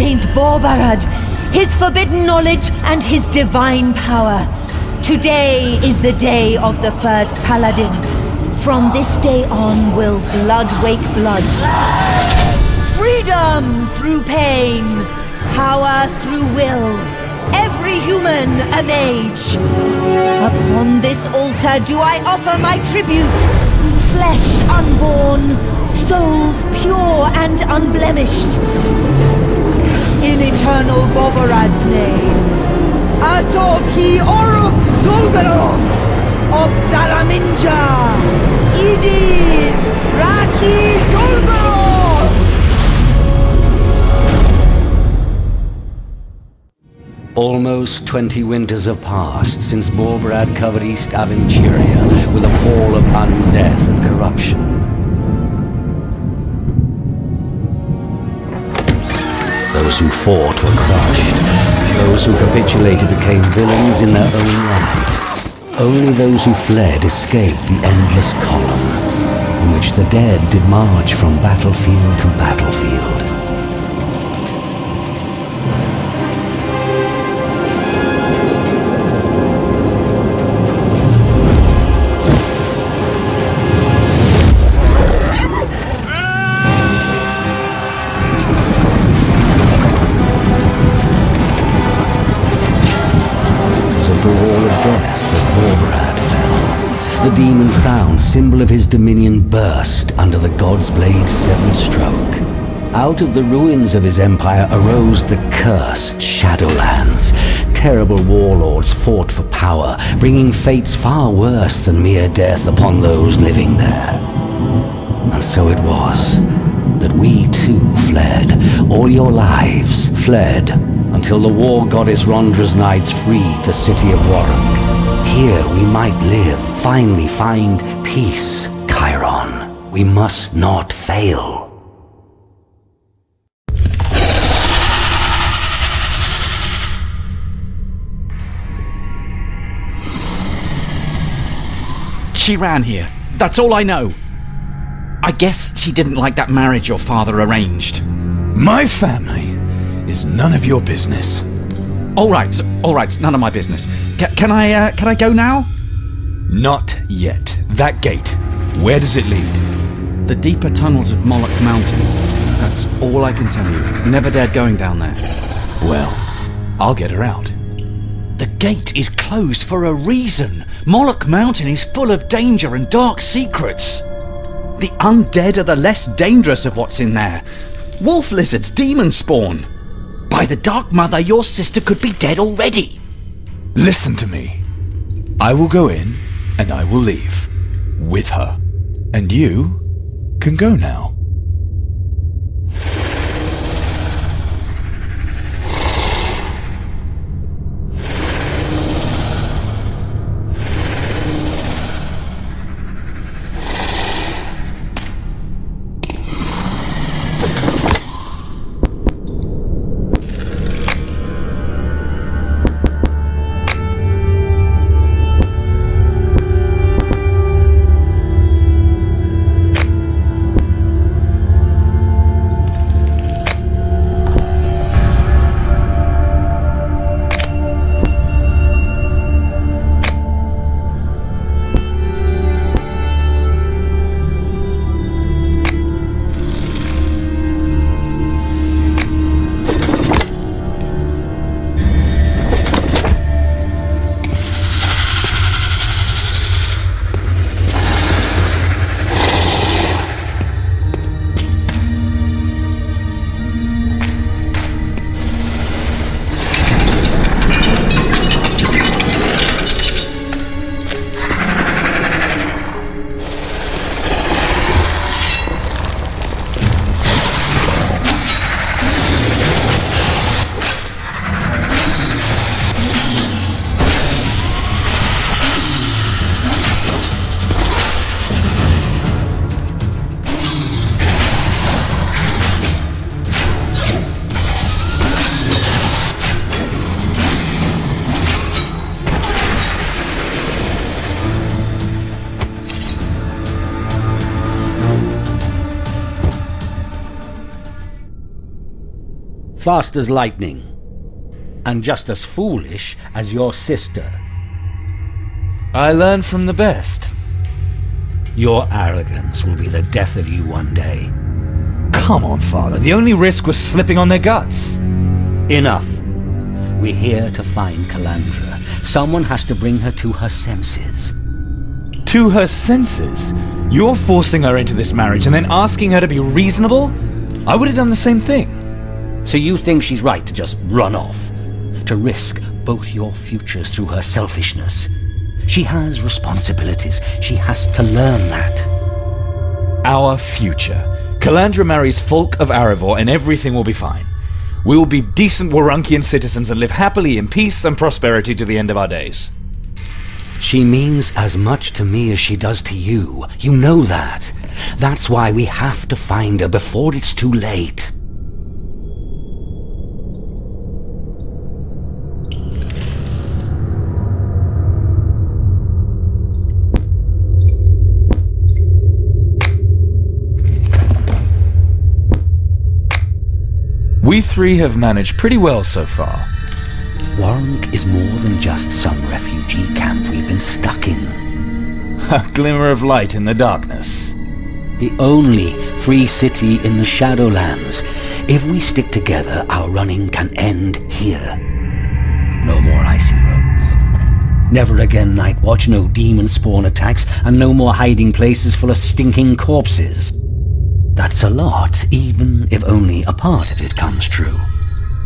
Saint Borbarad, his forbidden knowledge and his divine power. Today is the day of the first paladin. From this day on will blood wake blood. Freedom through pain, power through will. Every human a mage. Upon this altar do I offer my tribute. Flesh unborn, souls pure and unblemished. In eternal Bobarad's name. Atoki Oruk Zulgarov, Oxalaminja, Idiz, Raki Zulgarov! Almost 20 winters have passed since Borbarad covered East Aventuria with a pall of undeath and corruption. Those who fought were crushed. Those who capitulated became villains in their own right. Only those who fled escaped the endless column, in which the dead did march from battlefield to battlefield. The demon crown, symbol of his dominion, burst under the god's blade's seventh stroke. Out of the ruins of his empire arose the cursed Shadowlands. Terrible warlords fought for power, bringing fates far worse than mere death upon those living there. And so it was that we too fled, all your lives fled, until the war goddess Rondra's knights freed the city of Warrung. Here we might live, finally find peace, Chiron. We must not fail. She ran here. That's all I know. I guess she didn't like that marriage your father arranged. My family is none of your business. All right, none of my business. Can I go now? Not yet. That gate, where does it lead? The deeper tunnels of Moloch Mountain. That's all I can tell you. Never dared going down there. Well, I'll get her out. The gate is closed for a reason. Moloch Mountain is full of danger and dark secrets. The undead are the less dangerous of what's in there. Wolf lizards, demon spawn. By the Dark Mother, your sister could be dead already. Listen to me. I will go in, and I will leave. With her. And you can go now. fast as lightning. And just as foolish as your sister. I learn from the best. Your arrogance will be the death of you one day. Come on, Father. The only risk was slipping on their guts. Enough. We're here to find Calandra. Someone has to bring her to her senses. To her senses? You're forcing her into this marriage and then asking her to be reasonable? I would have done the same thing. So you think she's right to just run off? To risk both your futures through her selfishness? She has responsibilities. She has to learn that. Our future. Calandra marries Folk of Arivor and everything will be fine. We will be decent Warunkian citizens and live happily in peace and prosperity to the end of our days. She means as much to me as she does to you. You know that. That's why we have to find her before it's too late. We three have managed pretty well so far. Warunk is more than just some refugee camp we've been stuck in. A glimmer of light in the darkness. The only free city in the Shadowlands. If we stick together, our running can end here. No more icy roads. Never again night watch, no demon spawn attacks, and no more hiding places full of stinking corpses. That's a lot, even if only a part of it comes true.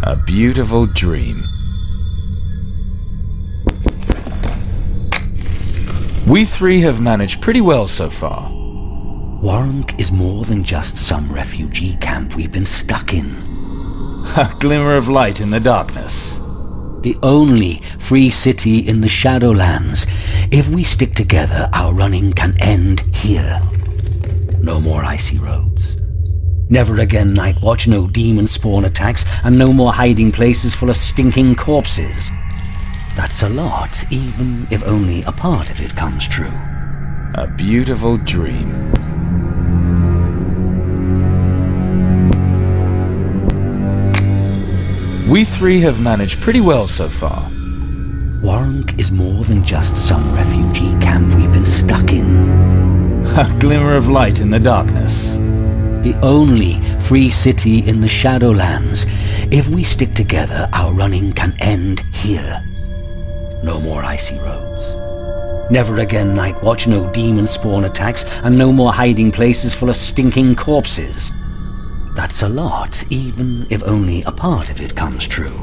A beautiful dream. We three have managed pretty well so far. Warunk is more than just some refugee camp we've been stuck in. A glimmer of light in the darkness. The only free city in the Shadowlands. If we stick together, our running can end here. No more icy roads. Never again night watch, no demon spawn attacks, and no more hiding places full of stinking corpses. That's a lot, even if only a part of it comes true. A beautiful dream. We three have managed pretty well so far. Warunk is more than just some refugee camp we've been stuck in. A glimmer of light in the darkness. The only free city in the Shadowlands. If we stick together, our running can end here. No more icy roads. Never again night watch, no demon spawn attacks, and no more hiding places full of stinking corpses. That's a lot, even if only a part of it comes true.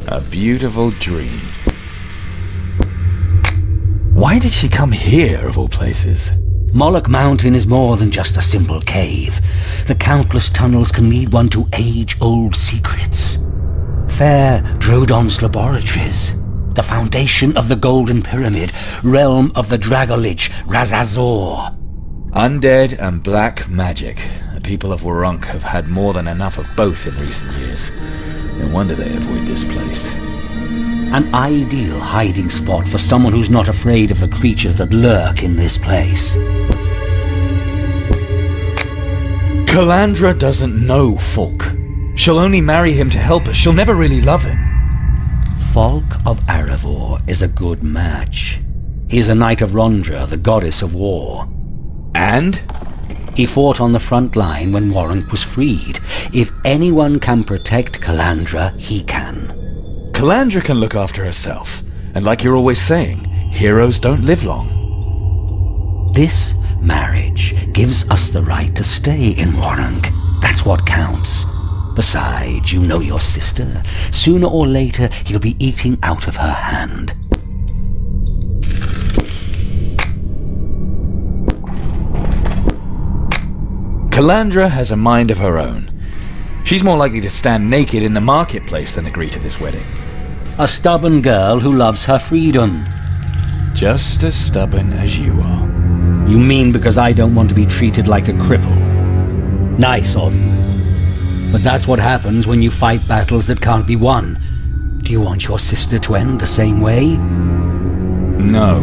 A beautiful dream. Why did she come here, of all places? Moloch Mountain is more than just a simple cave. The countless tunnels can lead one to age-old secrets. Fair Drodon's laboratories. The foundation of the Golden Pyramid. Realm of the Dragolich, Razazor. Undead and black magic. The people of Warunk have had more than enough of both in recent years. No wonder they avoid this place. An ideal hiding spot for someone who's not afraid of the creatures that lurk in this place. Calandra doesn't know Folk. She'll only marry him to help us. She'll never really love him. Folk of Arivor is a good match. He's a knight of Rondra, the goddess of war. And? He fought on the front line when Warunk was freed. If anyone can protect Calandra, he can. Calandra can look after herself. And like you're always saying, heroes don't live long. This marriage gives us the right to stay in Warunk. That's what counts. Besides, you know your sister. Sooner or later, he'll be eating out of her hand. Calandra has a mind of her own. She's more likely to stand naked in the marketplace than agree to this wedding. A stubborn girl who loves her freedom. Just as stubborn as you are. You mean because I don't want to be treated like a cripple? Nice of you. But that's what happens when you fight battles that can't be won. Do you want your sister to end the same way? No.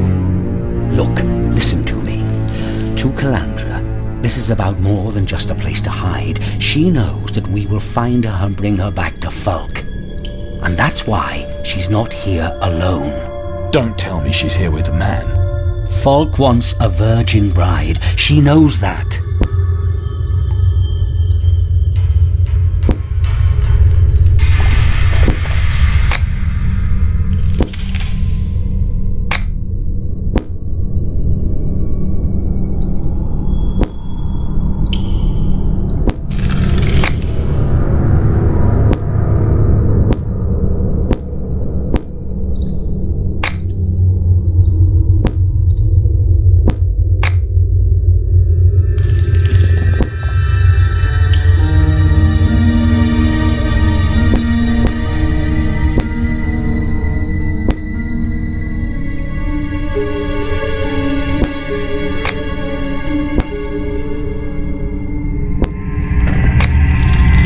Look, listen to me. To Calandra, This is about more than just a place to hide. She knows that we will find her and bring her back to Fulk. And that's why she's not here alone. Don't tell me she's here with a man. Fulk wants a virgin bride. She knows that.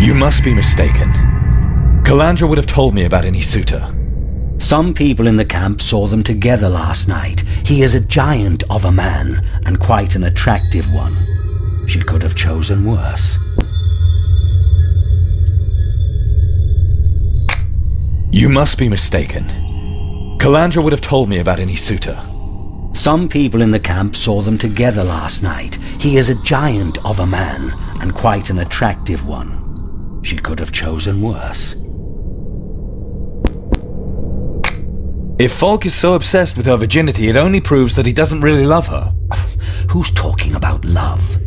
You must be mistaken. Calandra would have told me about any suitor. Some people in the camp saw them together last night. He is a giant of a man, and quite an attractive one. She could have chosen worse. You must be mistaken. Calandra would have told me about any suitor. Some people in the camp saw them together last night. He is a giant of a man, and quite an attractive one. She could have chosen worse. If Fulk is so obsessed with her virginity, it only proves that he doesn't really love her. Who's talking about love?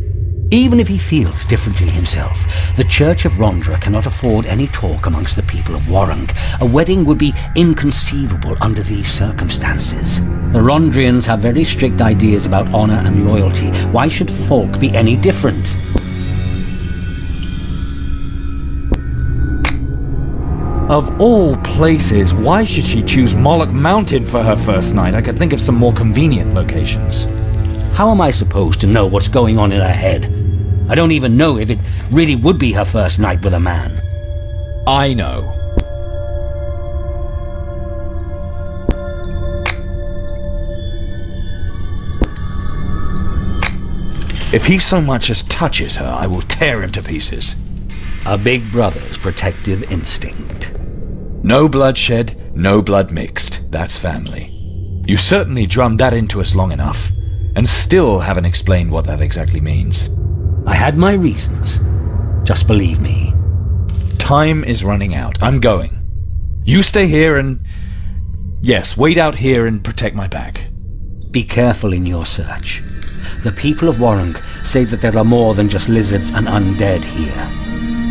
Even if he feels differently himself, the Church of Rondra cannot afford any talk amongst the people of Warrung. A wedding would be inconceivable under these circumstances. The Rondrians have very strict ideas about honor and loyalty. Why should Fulk be any different? Of all places, why should she choose Moloch Mountain for her first night? I could think of some more convenient locations. How am I supposed to know what's going on in her head? I don't even know if it really would be her first night with a man. I know. If he so much as touches her, I will tear him to pieces. A big brother's protective instinct. No bloodshed, no blood mixed. That's family. You certainly drummed that into us long enough, and still haven't explained what that exactly means. I had my reasons. Just believe me. Time is running out. I'm going. You stay here and... yes, wait out here and protect my back. Be careful in your search. The people of Warrung say that there are more than just lizards and undead here.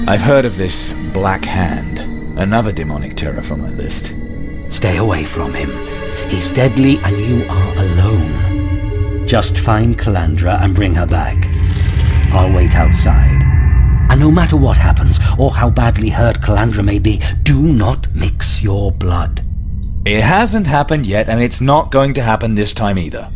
I've heard of this Black Hand, another demonic terror from my list. Stay away from him. He's deadly and you are alone. Just find Calandra and bring her back. I'll wait outside. And no matter what happens, or how badly hurt Calandra may be, do not mix your blood. It hasn't happened yet, and it's not going to happen this time either.